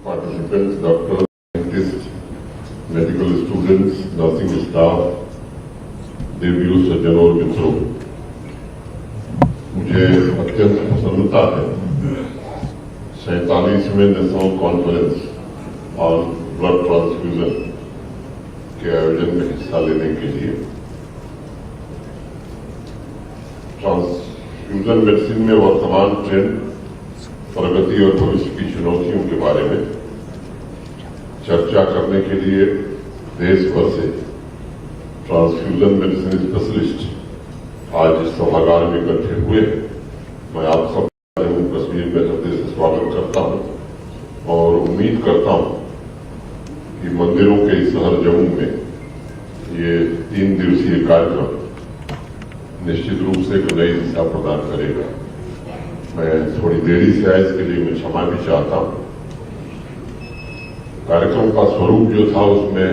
participants, doctors, scientists, medical students, nursing staff, देवियों, सज्जनों और मित्रों, मुझे अत्यंत प्रसन्नता है 47वें national conference on blood transfusion के आयोजन में हिस्सा लेने के लिए। ट्रांसफ्यूजन मेडिसिन में वर्तमान ट्रेंड, प्रगति और भविष्य की चुनौतियों के बारे में चर्चा करने के लिए देश भर से ट्रांसफ्यूजन मेडिसिन स्पेशलिस्ट आज इस सभागार में इकट्ठे हुए। मैं आप सब जम्मू कश्मीर में हृदय से स्वागत करता हूं और उम्मीद करता हूं कि मंदिरों के इस शहर जम्मू में ये 3 दिवसीय कार्यक्रम निश्चित रूप से एक नई दिशा प्रदान करेगा। मैं थोड़ी देरी से आया, इसके लिए मैं क्षमा भी चाहता हूं। कार्यक्रम का स्वरूप जो था उसमें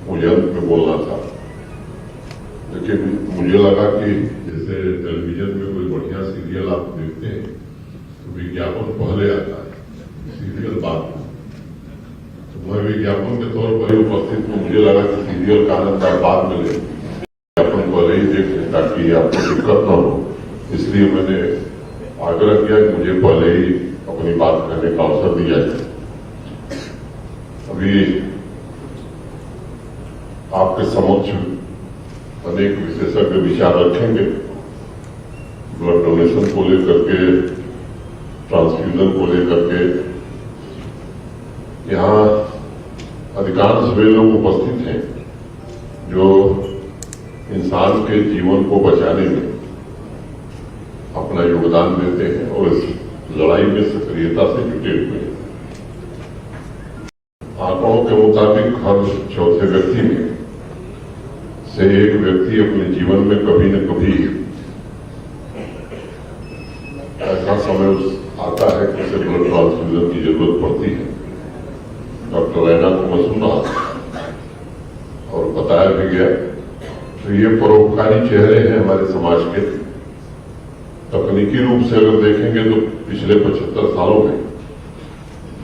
मुझे अंत में बोलना था, लेकिन मुझे लगा कि जैसे टेलीविजन में कोई बढ़िया सीरियल आप देखते हैं तो विज्ञापन पहले आता है, सीरियल बाद में। तो मैं विज्ञापन के तौर पर ही उपस्थित हूं। मुझे लगा कि सीरियल का आनंद आप बाद में ले, विज्ञापन पहले ही देख लें ताकि आपको दिक्कत न हो। इसलिए मैंने आग्रह किया कि मुझे पहले ही अपनी बात करने का अवसर दिया जाए। अभी आपके समक्ष अनेक विशेषज्ञ विचार रखेंगे ब्लड डोनेशन को लेकर के, ट्रांसफ्यूजन को लेकर के। यहाँ अधिकांश वे लोग उपस्थित हैं जो इंसान के जीवन को बचाने में अपना योगदान देते हैं और इस लड़ाई में सक्रियता से जुटे हुए हैं। आंकड़ों के मुताबिक हर चौथे व्यक्ति में से एक व्यक्ति अपने जीवन में कभी न कभी ऐसा समय आता है कि उसे ब्लड ट्रांसफ्यूजन की जरूरत पड़ती है। डॉक्टर रैना को मैं सुना और बताया भी गया। तो ये परोपकारी चेहरे हैं हमारे समाज के। तकनीकी रूप से अगर देखेंगे तो पिछले 75 सालों में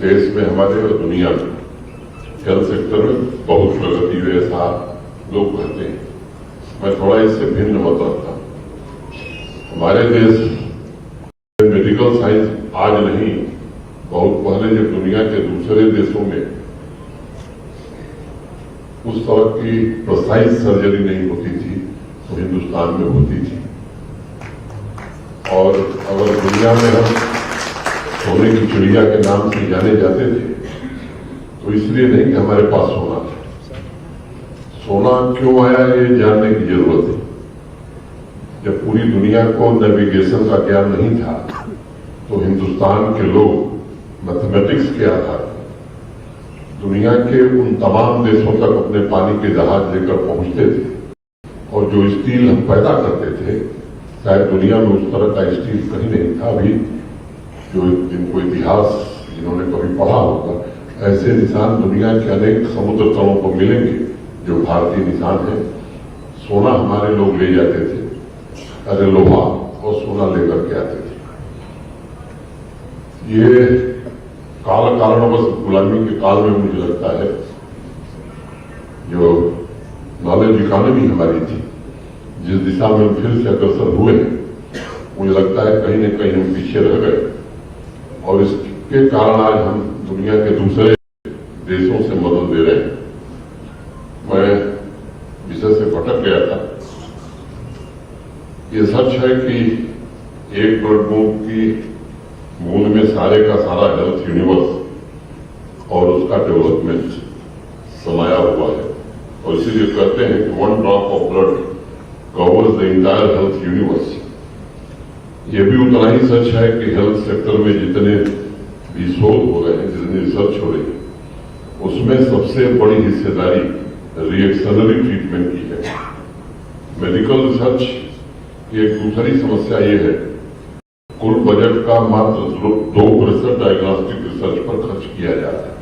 देश में हमारे और दुनिया में हेल्थ सेक्टर में बहुत प्रगति हुई, ऐसा लोग कहते हैं। मैं थोड़ा इससे भिन्न मत रखता हूं। हमारे देश में मेडिकल साइंस आज नहीं, बहुत पहले जब दुनिया के दूसरे देशों में उस तरह की प्रिसाइज सर्जरी नहीं होती थी तो हिंदुस्तान में होती थी। और अगर दुनिया में हम सोने की चिड़िया के नाम से जाने जाते थे तो इसलिए नहीं कि हमारे पास सोना था। सोना क्यों आया ये जानने की जरूरत है। जब पूरी दुनिया को नेविगेशन का ज्ञान नहीं था तो हिंदुस्तान के लोग मैथमेटिक्स के आधार पर दुनिया के उन तमाम देशों तक अपने पानी के जहाज लेकर पहुंचते थे। और जो स्टील हम पैदा करते थे, शायद दुनिया में उस तरह का स्टील कहीं नहीं था। अभी जो जिनको इतिहास जिन्होंने कभी पढ़ा होगा, ऐसे निशान दुनिया के अनेक समुद्र तलों को मिलेंगे जो भारतीय निशान है। सोना हमारे लोग ले जाते थे, अरे लोहा और सोना लेकर के आते थे। ये कारणवश गुलामी के काल में मुझे लगता है जो नॉलेज इकोनॉमी हमारी थी, जिस दिशा में हम फिर से अग्रसर हुए, मुझे लगता है कहीं न कहीं हम पीछे रह गए। और इसके कारण आज हम दुनिया के दूसरे देशों से मदद दे रहे हैं। मैं विषय से भटक गया था। ये सच है कि एक ब्लड बूंद की बूंद में सारे का सारा हेल्थ यूनिवर्स और उसका डेवलपमेंट समाया हुआ है। और इसीलिए कहते हैं कि 1 drop of blood covers the entire health universe. ये भी उतना ही सच है कि हेल्थ सेक्टर में जितने भी शोध हो रहे हैं, जितनी रिसर्च हो रही है, उसमें सबसे बड़ी हिस्सेदारी रिएक्शनरी ट्रीटमेंट की है। मेडिकल रिसर्च की एक दूसरी समस्या ये है, कुल बजट का मात्र 2% डायग्नोस्टिक रिसर्च पर खर्च किया जाता है।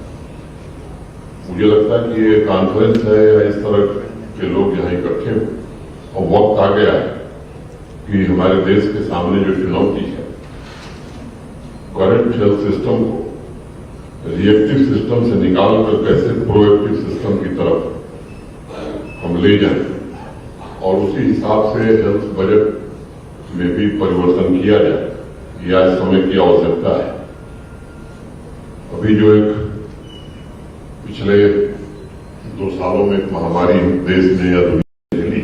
मुझे लगता है कि ये कॉन्फ्रेंस है या इस तरह के लोग यहाँ इकट्ठे हो और वक्त आ गया है कि हमारे देश के सामने जो चुनौती है, करंट हेल्थ सिस्टम को रिएक्टिव सिस्टम से निकालकर कैसे प्रोएक्टिव सिस्टम की तरफ हम ले जाएं और उसी हिसाब से हेल्थ बजट में भी परिवर्तन किया जाए, यह समय की आवश्यकता है। अभी जो एक पिछले 2 सालों में एक महामारी देश ने या दुनिया ने झेली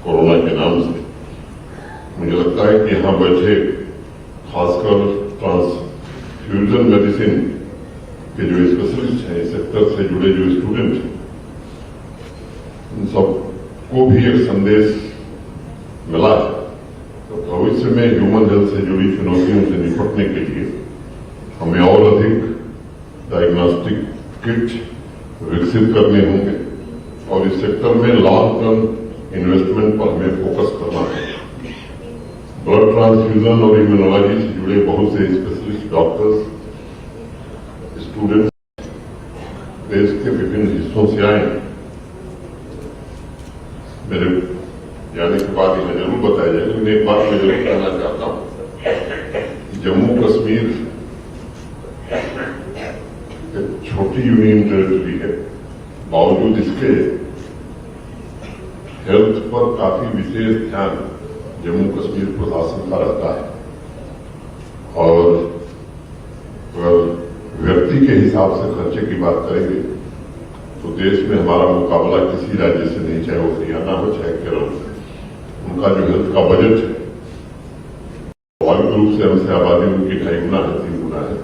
कोरोना के नाम से, मुझे लगता है कि यहां बैठे खासकर ट्रांसफ्यूजन मेडिसिन के जो स्पेशलिस्ट हैं, इस सेक्टर से जुड़े जो स्टूडेंट हैं, उन सबको भी एक संदेश मिला है। तो भविष्य में ह्यूमन हेल्थ से जुड़ी चुनौतियों से निपटने के लिए हमें और अधिक डायग्नोस्टिक किट विकसित करने होंगे और इस सेक्टर में लॉन्ग टर्म इन्वेस्टमेंट पर हमें फोकस करना है। ब्लड ट्रांसफ्यूजन और इम्यूनोलॉजी से जुड़े बहुत से स्पेशलिस्ट डॉक्टर्स, स्टूडेंट्स देश के विभिन्न हिस्सों से आए। मेरे जाने के बाद यह जरूर बताया जाए, लेकिन एक बात मैं जरूर कहना चाहता हूं, जम्मू कश्मीर एक छोटी यूनियन टेरिटरी है, बावजूद इसके हेल्थ पर काफी विशेष ध्यान जम्मू कश्मीर प्रशासन का रहता है। और अगर व्यक्ति के हिसाब से खर्चे की बात करेंगे तो देश में हमारा मुकाबला किसी राज्य से नहीं, चाहे वो हरियाणा हो चाहे केरल हो। उनका जो हेल्थ का बजट है स्वाभाविक रूप से हमसे आबादी उनकी 2.5 गुना है, 3 गुना है,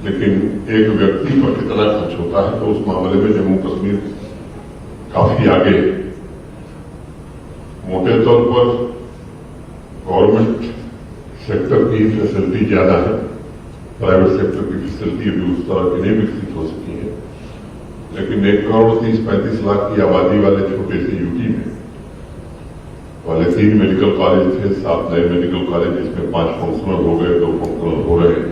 लेकिन एक व्यक्ति पर कितना खर्च होता है तो उस मामले में जम्मू कश्मीर काफी आगे है। मोटे तौर पर गवर्नमेंट सेक्टर की फैसिलिटी ज्यादा है, प्राइवेट सेक्टर की फैसिलिटी अभी उस तरह की नहीं विकसित हो सकी है, लेकिन 1,30,35 लाख की आबादी वाले छोटे से यूटी में वाले 3 मेडिकल कॉलेज थे, 7 नए मेडिकल कॉलेज, जिसमें 5 फंक्शनल हो गए, 2 फंक्शनल हो रहे हैं,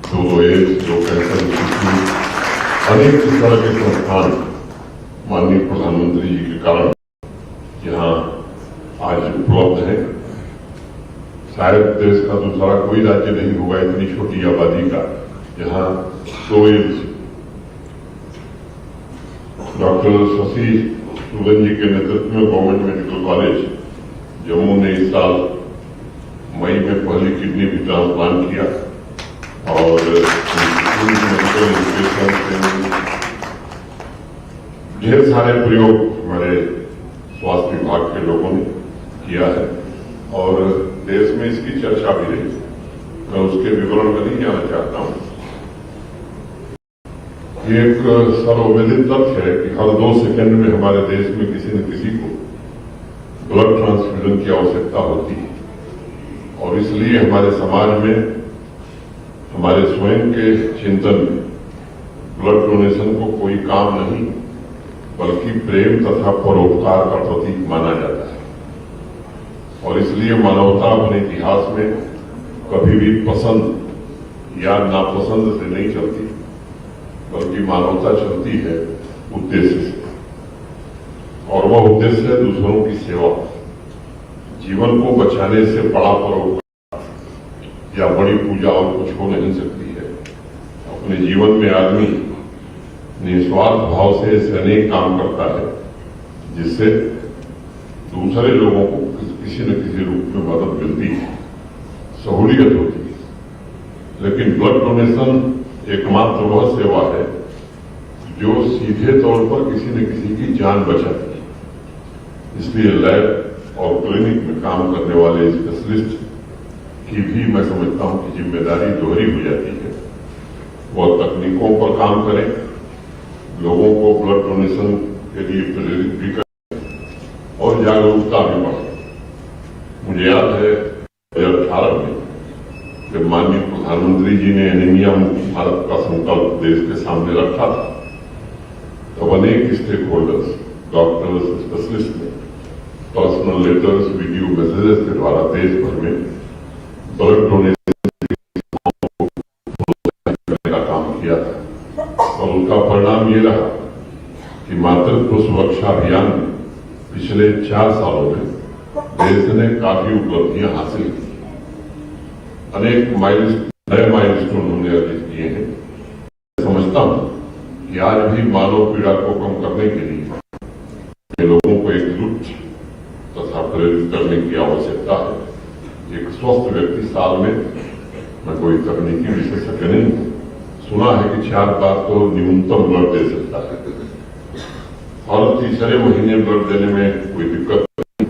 2 एम्स, 2 कैंसर इंस्टीट्यूट, अनेक इस तरह के संस्थान माननीय प्रधानमंत्री जी के कारण यहाँ आज उपलब्ध है। शायद देश का दूसरा कोई राज्य नहीं होगा इतनी छोटी आबादी का जहां 2 एम्स। डॉक्टर शशि सूदन जी के नेतृत्व में गवर्नमेंट मेडिकल कॉलेज जम्मू ने इस साल मई में पहली किडनी भी ट्रांसप्लांट किया और मेडिकल एजुकेशन ढेर सारे प्रयोग हमारे स्वास्थ्य विभाग के लोगों ने किया है और देश में इसकी चर्चा भी रही। मैं उसके विवरण में नहीं जाना चाहता हूं। ये एक सर्वविदित तथ्य है कि हर 2 सेकंड में हमारे देश में किसी न किसी को ब्लड ट्रांसफ्यूजन की आवश्यकता होती है और इसलिए हमारे समाज में, हमारे स्वयं के चिंतन में ब्लड डोनेशन को कोई काम नहीं बल्कि प्रेम तथा परोपकार का प्रतीक माना जाता है और इसलिए मानवता अपने इतिहास में कभी भी पसंद या नापसंद से नहीं चलती, बल्कि मानवता चलती है उद्देश्य से, और वह उद्देश्य है दूसरों की सेवा। जीवन को बचाने से बड़ा परोपकार या बड़ी पूजा और कुछ हो नहीं सकती है। अपने जीवन में आदमी निस्वार्थ भाव से ऐसे अनेक काम करता है जिससे दूसरे लोगों को किसी न किसी रूप में मदद मिलती है, सहूलियत होती है। लेकिन ब्लड डोनेशन एकमात्र वह सेवा है जो सीधे तौर पर किसी न किसी की जान बचाती है। इसलिए लैब और क्लिनिक में काम करने वाले स्पेशलिस्ट की भी मैं समझता हूं कि जिम्मेदारी दोहरी हो जाती है। वह तकनीकों पर काम करें, लोगों को ब्लड डोनेशन के लिए प्रेरित भी करें और जागरूकता भी बढ़े। मुझे याद है 2018 में जब माननीय प्रधानमंत्री जी ने एनीमिया मुक्त भारत का संकल्प देश के सामने रखा था, तब अनेक स्टेक होल्डर्स, डॉक्टर्स, स्पेशलिस्ट ने पर्सनल लेटर्स, वीडियो मैसेजेस के द्वारा देश भर में ब्लड डोनेशन करने का काम किया था और उनका परिणाम ये रहा कि मातृत्व सुरक्षा अभियान में पिछले 4 सालों में देश ने काफी उपलब्धियां हासिल की। अनेक नए माइलस्टोन हमने अर्जित किए हैं। समझता हूं कि आज भी मानव पीड़ा को कम करने के लिए लोगों को एकजुट तथा प्रेरित करने की आवश्यकता है। एक स्वस्थ व्यक्ति साल में, मैं कोई तकनीकी विशेषज्ञ नहीं हूं, सुना है कि 4 बार तो न्यूनतम ब्लड दे सकता है और तीसरे महीने ब्लड देने में कोई दिक्कत नहीं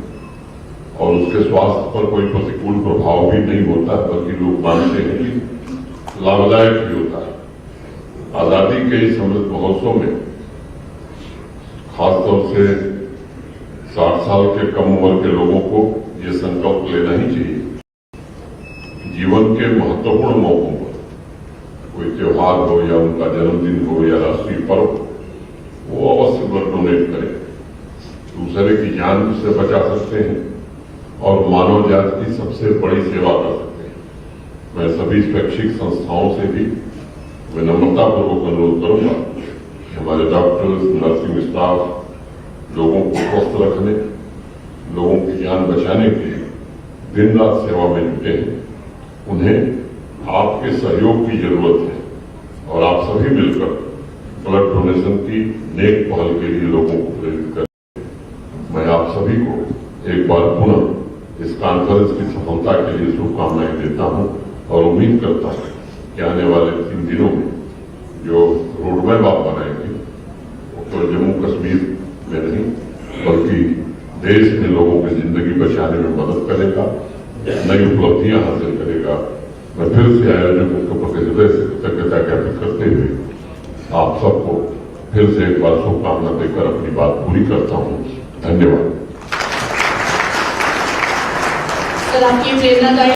और उसके स्वास्थ्य पर कोई प्रतिकूल प्रभाव भी नहीं होता, बल्कि लोग मानते हैं कि लाभदायक भी होता है। आजादी के इस अमृत महोत्सव में खासतौर से 60 साल के कम उम्र के लोगों को ये संकल्प लेना ही चाहिए, जीवन के महत्वपूर्ण मौकों पर, कोई त्योहार हो या उनका जन्मदिन हो या राष्ट्रीय पर्व, वो अवश्य ब्लड डोनेट करें। दूसरे की जान से बचा सकते हैं और मानव जाति की सबसे बड़ी सेवा कर सकते हैं। मैं सभी स्वैच्छिक संस्थाओं से भी विनम्रतापूर्वक अनुरोध करूंगा कि हमारे डॉक्टर्स, नर्सिंग स्टाफ लोगों को स्वस्थ रखने, लोगों की जान बचाने के लिए दिन रात सेवा में जुटे हैं। उन्हें आपके सहयोग की जरूरत है और आप सभी मिलकर ब्लड डोनेशन की नेक पहल के लिए लोगों को प्रेरित करें। मैं आप सभी को एक बार पुनः इस कॉन्फ्रेंस की सफलता के लिए शुभकामनाएं देता हूं और उम्मीद करता हूं कि आने वाले 3 दिनों में जो रोडमैप आप बनाएंगे वो तो जम्मू कश्मीर में नहीं बल्कि देश में लोगों की जिंदगी बचाने में मदद करेगा, नई उपलब्धियां हासिल करेगा। मैं फिर से आयोजकों के प्रति हृदय से कृतज्ञता ज्ञापित करते हुए आप सबको फिर से एक बार शुभकामना देकर अपनी बात पूरी करता हूं। धन्यवाद। सर, आपकी प्रेरणादायी